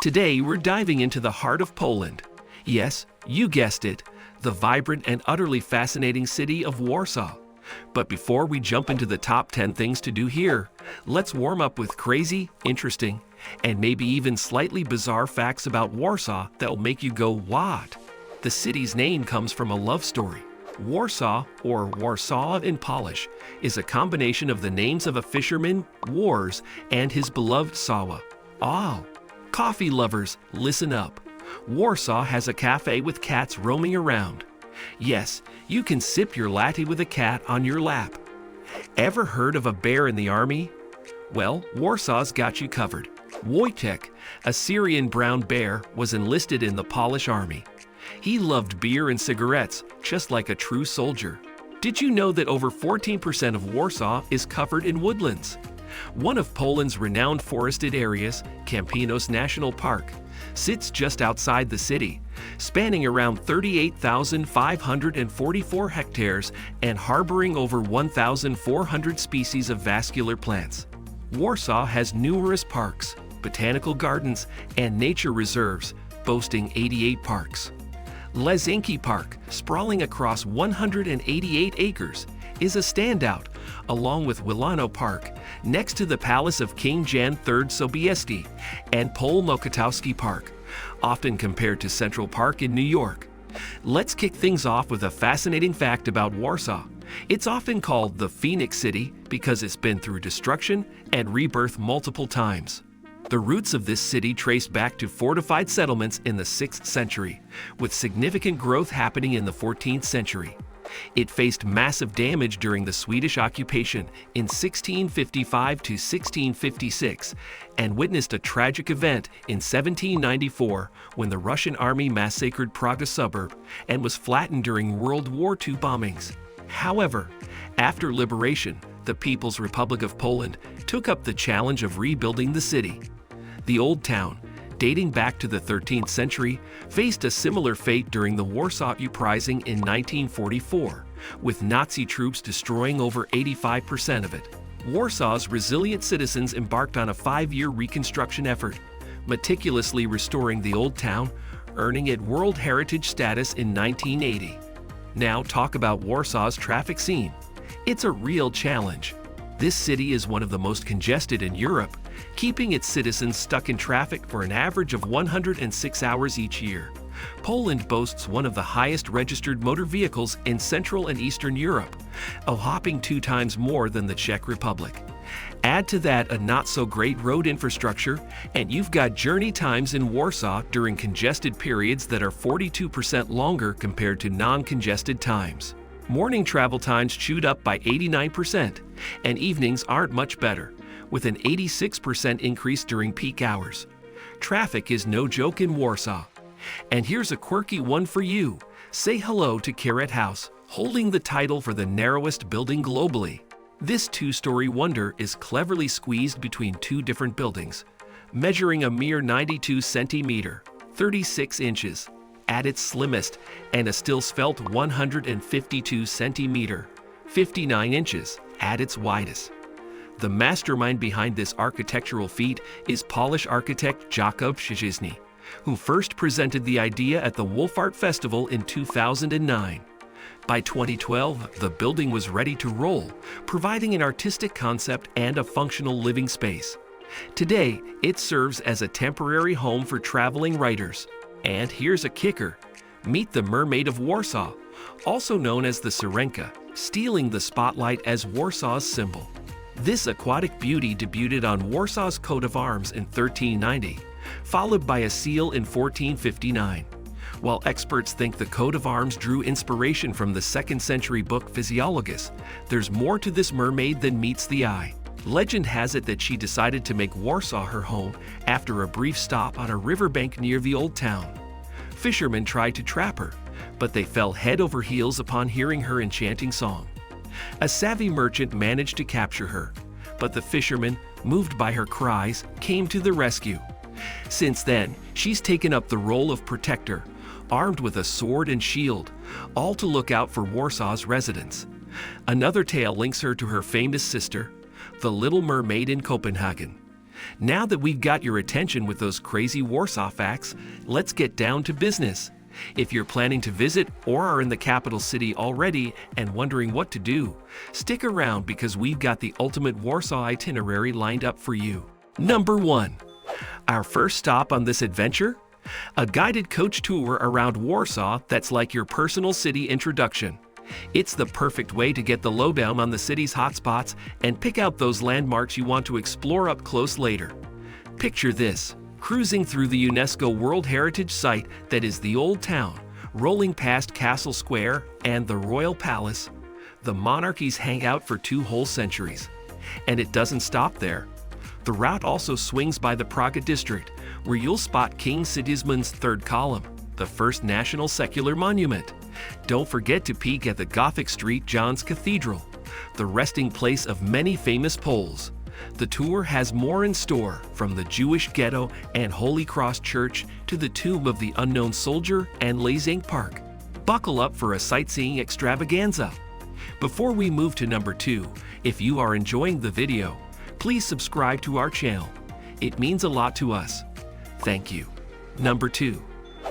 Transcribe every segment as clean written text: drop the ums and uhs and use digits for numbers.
Today, we're diving into the heart of Poland. Yes, you guessed it, the vibrant and utterly fascinating city of Warsaw. But before we jump into the top 10 things to do here, let's warm up with crazy, interesting, and maybe even slightly bizarre facts about Warsaw that will make you go, what? The city's name comes from a love story. Warsaw, or Warsaw in Polish, is a combination of the names of a fisherman, Wars, and his beloved Sawa. Oh, coffee lovers, listen up. Warsaw has a cafe with cats roaming around. Yes, you can sip your latte with a cat on your lap. Ever heard of a bear in the army? Well, Warsaw's got you covered. Wojtek, a Syrian brown bear, was enlisted in the Polish army. He loved beer and cigarettes, just like a true soldier. Did you know that over 14% of Warsaw is covered in woodlands? One of Poland's renowned forested areas, Campinos National Park, sits just outside the city, spanning around 38,544 hectares and harboring over 1,400 species of vascular plants. Warsaw has numerous parks, botanical gardens, and nature reserves, boasting 88 parks. Lesinki Park, sprawling across 188 acres, is a standout, along with Wilano Park, next to the Palace of King Jan III Sobieski, and Pol Mokotowski Park, often compared to Central Park in New York. Let's kick things off with a fascinating fact about Warsaw. It's often called the Phoenix City because it's been through destruction and rebirth multiple times. The roots of this city trace back to fortified settlements in the 6th century, with significant growth happening in the 14th century. It faced massive damage during the Swedish occupation in 1655 to 1656 and witnessed a tragic event in 1794 when the Russian army massacred Praga suburb and was flattened during World War II bombings. However, after liberation, the People's Republic of Poland took up the challenge of rebuilding the city. The Old Town, dating back to the 13th century, faced a similar fate during the Warsaw Uprising in 1944, with Nazi troops destroying over 85% of it. Warsaw's resilient citizens embarked on a 5-year reconstruction effort, meticulously restoring the Old Town, earning it World Heritage status in 1980. Now talk about Warsaw's traffic scene. It's a real challenge. This city is one of the most congested in Europe, keeping its citizens stuck in traffic for an average of 106 hours each year. Poland boasts one of the highest registered motor vehicles in Central and Eastern Europe, a whopping 2 times more than the Czech Republic. Add to that a not-so-great road infrastructure, and you've got journey times in Warsaw during congested periods that are 42% longer compared to non-congested times. Morning travel times chewed up by 89%, and evenings aren't much better, with an 86% increase during peak hours. Traffic is no joke in Warsaw. And here's a quirky one for you. Say hello to Carrot House, holding the title for the narrowest building globally. This 2-story wonder is cleverly squeezed between 2 different buildings, measuring a mere 92 centimeter, 36 inches, at its slimmest, and a still svelte 152 centimeter, 59 inches, at its widest. The mastermind behind this architectural feat is Polish architect Jakub Szczesny, who first presented the idea at the Wolf Art Festival in 2009. By 2012, the building was ready to roll, providing an artistic concept and a functional living space. Today, it serves as a temporary home for traveling writers. And here's a kicker. Meet the Mermaid of Warsaw, also known as the Syrenka, stealing the spotlight as Warsaw's symbol. This aquatic beauty debuted on Warsaw's coat of arms in 1390, followed by a seal in 1459. While experts think the coat of arms drew inspiration from the 2nd century book Physiologus, there's more to this mermaid than meets the eye. Legend has it that she decided to make Warsaw her home after a brief stop on a riverbank near the Old Town. Fishermen tried to trap her, but they fell head over heels upon hearing her enchanting song. A savvy merchant managed to capture her, but the fishermen, moved by her cries, came to the rescue. Since then, she's taken up the role of protector, armed with a sword and shield, all to look out for Warsaw's residents. Another tale links her to her famous sister, the Little Mermaid in Copenhagen. Now that we've got your attention with those crazy Warsaw facts, let's get down to business. If you're planning to visit or are in the capital city already and wondering what to do, stick around because we've got the ultimate Warsaw itinerary lined up for you. Number 1. Our first stop on this adventure? A guided coach tour around Warsaw that's like your personal city introduction. It's the perfect way to get the lowdown on the city's hotspots and pick out those landmarks you want to explore up close later. Picture this, cruising through the UNESCO World Heritage site that is the Old Town, rolling past Castle Square and the Royal Palace. The monarchies hang out for 2 whole centuries. And it doesn't stop there. The route also swings by the Praga district, where you'll spot King Sigismund's third column, the first national secular monument. Don't forget to peek at the Gothic St. John's Cathedral, the resting place of many famous Poles. The tour has more in store, from the Jewish ghetto and Holy Cross Church to the tomb of the unknown soldier and Lazing Park. Buckle up for a sightseeing extravaganza. Before we move to number 2, if you are enjoying the video, please subscribe to our channel. It means a lot to us. Thank you. Number 2.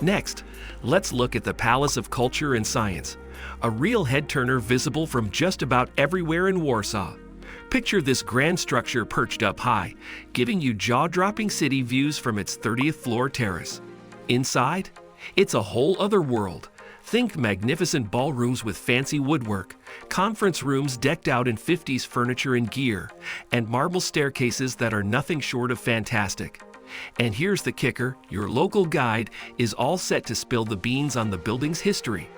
Next, let's look at the Palace of Culture and Science, a real head-turner visible from just about everywhere in Warsaw. Picture this grand structure perched up high, giving you jaw-dropping city views from its 30th floor terrace. Inside, it's a whole other world. Think magnificent ballrooms with fancy woodwork, conference rooms decked out in 50s furniture and gear, and marble staircases that are nothing short of fantastic. And here's the kicker, your local guide is all set to spill the beans on the building's history,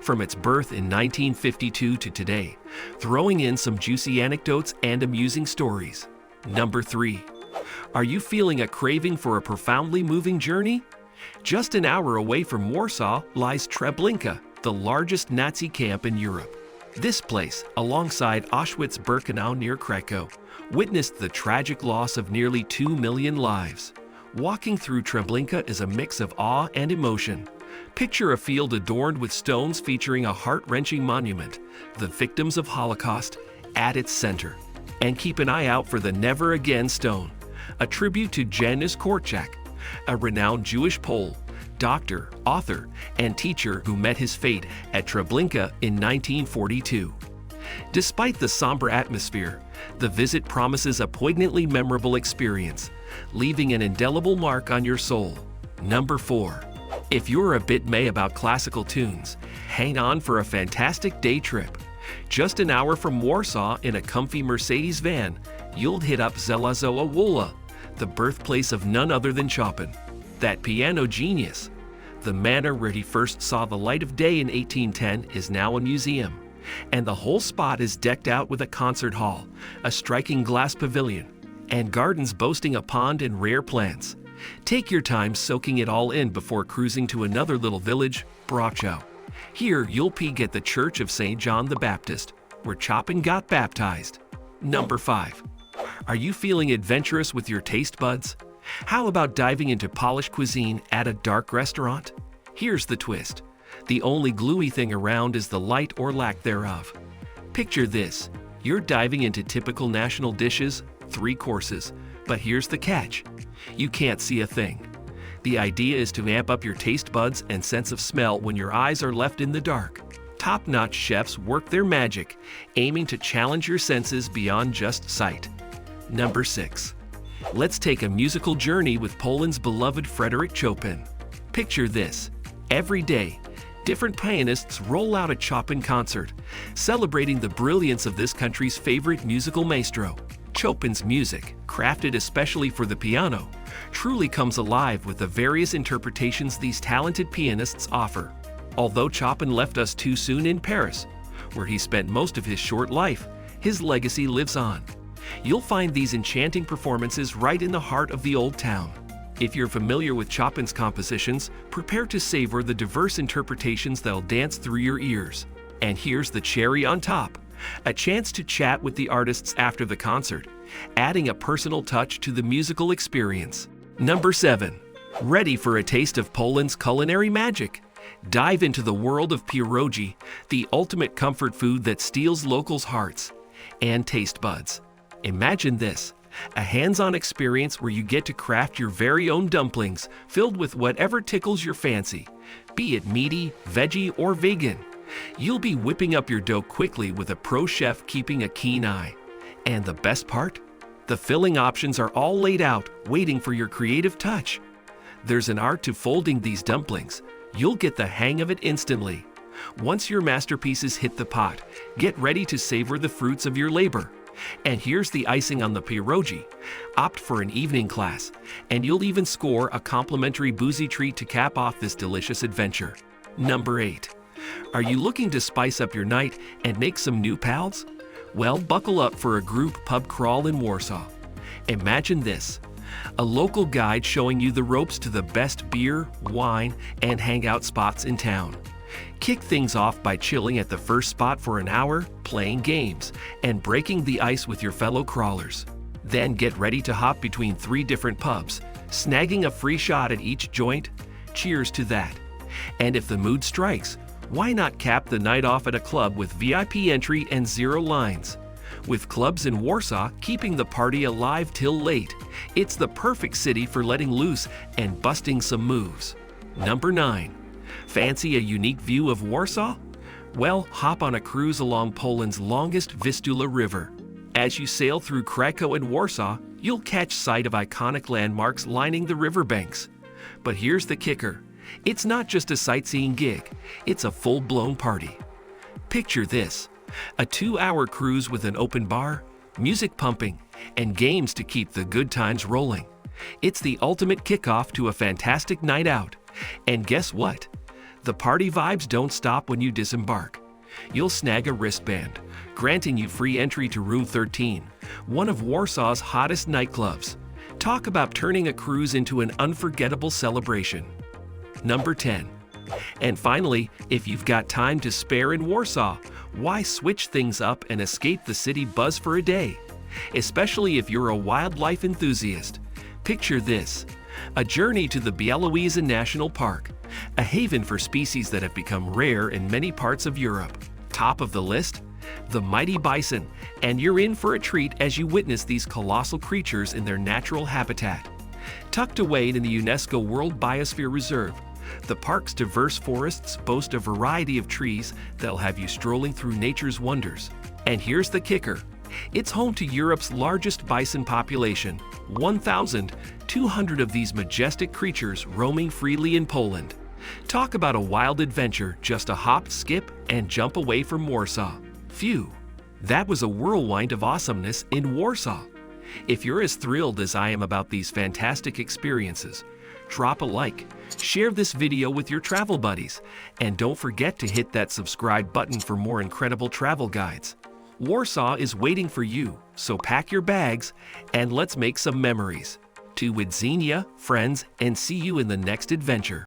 from its birth in 1952 to today, throwing in some juicy anecdotes and amusing stories. Number 3. Are you feeling a craving for a profoundly moving journey? Just an hour away from Warsaw lies Treblinka, the largest Nazi camp in Europe. This place, alongside Auschwitz-Birkenau near Krakow, witnessed the tragic loss of nearly 2 million lives. Walking through Treblinka is a mix of awe and emotion. Picture a field adorned with stones featuring a heart-wrenching monument, the victims of Holocaust, at its center. And keep an eye out for the Never Again stone, a tribute to Janusz Korczak, a renowned Jewish Pole, doctor, author, and teacher who met his fate at Treblinka in 1942. Despite the somber atmosphere, the visit promises a poignantly memorable experience, leaving an indelible mark on your soul. Number 4. If you're a bit meh about classical tunes, hang on for a fantastic day trip. Just an hour from Warsaw in a comfy Mercedes van, you'll hit up Żelazowa Wola, the birthplace of none other than Chopin, that piano genius. The manor where he first saw the light of day in 1810 is now a museum, and the whole spot is decked out with a concert hall, a striking glass pavilion, and gardens boasting a pond and rare plants. Take your time soaking it all in before cruising to another little village, Braccio. Here you'll peek at the Church of St. John the Baptist, where Chopin got baptized. Number 5. Are you feeling adventurous with your taste buds? How about diving into Polish cuisine at a dark restaurant? Here's the twist. The only gluey thing around is the light or lack thereof. Picture this. You're diving into typical national dishes, 3 courses, but here's the catch. You can't see a thing. The idea is to amp up your taste buds and sense of smell when your eyes are left in the dark. Top-notch chefs work their magic, aiming to challenge your senses beyond just sight. Number 6. Let's take a musical journey with Poland's beloved Frédéric Chopin. Picture this. Every day, different pianists roll out a Chopin concert, celebrating the brilliance of this country's favorite musical maestro. Chopin's music, crafted especially for the piano, truly comes alive with the various interpretations these talented pianists offer. Although Chopin left us too soon in Paris, where he spent most of his short life, his legacy lives on. You'll find these enchanting performances right in the heart of the Old Town. If you're familiar with Chopin's compositions, prepare to savor the diverse interpretations that'll dance through your ears. And here's the cherry on top. A chance to chat with the artists after the concert, adding a personal touch to the musical experience. Number 7. Ready for a taste of Poland's culinary magic? Dive into the world of pierogi, the ultimate comfort food that steals locals' hearts and taste buds. Imagine this, a hands-on experience where you get to craft your very own dumplings filled with whatever tickles your fancy, be it meaty, veggie, or vegan. You'll be whipping up your dough quickly with a pro chef keeping a keen eye. And the best part? The filling options are all laid out, waiting for your creative touch. There's an art to folding these dumplings. You'll get the hang of it instantly. Once your masterpieces hit the pot, get ready to savor the fruits of your labor. And here's the icing on the pierogi. Opt for an evening class, and you'll even score a complimentary boozy treat to cap off this delicious adventure. Number 8. Are you looking to spice up your night and make some new pals? Well, buckle up for a group pub crawl in Warsaw. Imagine this: a local guide showing you the ropes to the best beer, wine, and hangout spots in town. Kick things off by chilling at the first spot for an hour, playing games, and breaking the ice with your fellow crawlers. Then get ready to hop between 3 different pubs, snagging a free shot at each joint. Cheers to that. And if the mood strikes, why not cap the night off at a club with VIP entry and 0 lines? With clubs in Warsaw keeping the party alive till late, it's the perfect city for letting loose and busting some moves. Number 9. Fancy a unique view of Warsaw? Well, hop on a cruise along Poland's longest Vistula River. As you sail through Krakow and Warsaw, you'll catch sight of iconic landmarks lining the riverbanks. But here's the kicker: it's not just a sightseeing gig, it's a full-blown party. Picture this: a 2-hour cruise with an open bar, music pumping, and games to keep the good times rolling. It's the ultimate kickoff to a fantastic night out. And guess what? The party vibes don't stop when you disembark. You'll snag a wristband, granting you free entry to Room 13, one of Warsaw's hottest nightclubs. Talk about turning a cruise into an unforgettable celebration. Number 10. And finally, if you've got time to spare in Warsaw, why switch things up and escape the city buzz for a day? Especially if you're a wildlife enthusiast. Picture this: a journey to the Białowieża National Park, a haven for species that have become rare in many parts of Europe. Top of the list? The mighty bison, and you're in for a treat as you witness these colossal creatures in their natural habitat. Tucked away in the UNESCO World Biosphere Reserve, the park's diverse forests boast a variety of trees that'll have you strolling through nature's wonders. And here's the kicker: it's home to Europe's largest bison population, 1,200 of these majestic creatures roaming freely in Poland. Talk about a wild adventure, just a hop, skip, and jump away from Warsaw. Phew, that was a whirlwind of awesomeness in Warsaw. If you're as thrilled as I am about these fantastic experiences, drop a like, share this video with your travel buddies, and don't forget to hit that subscribe button for more incredible travel guides. Warsaw is waiting for you, so pack your bags and let's make some memories. To widzenia, friends, and see you in the next adventure.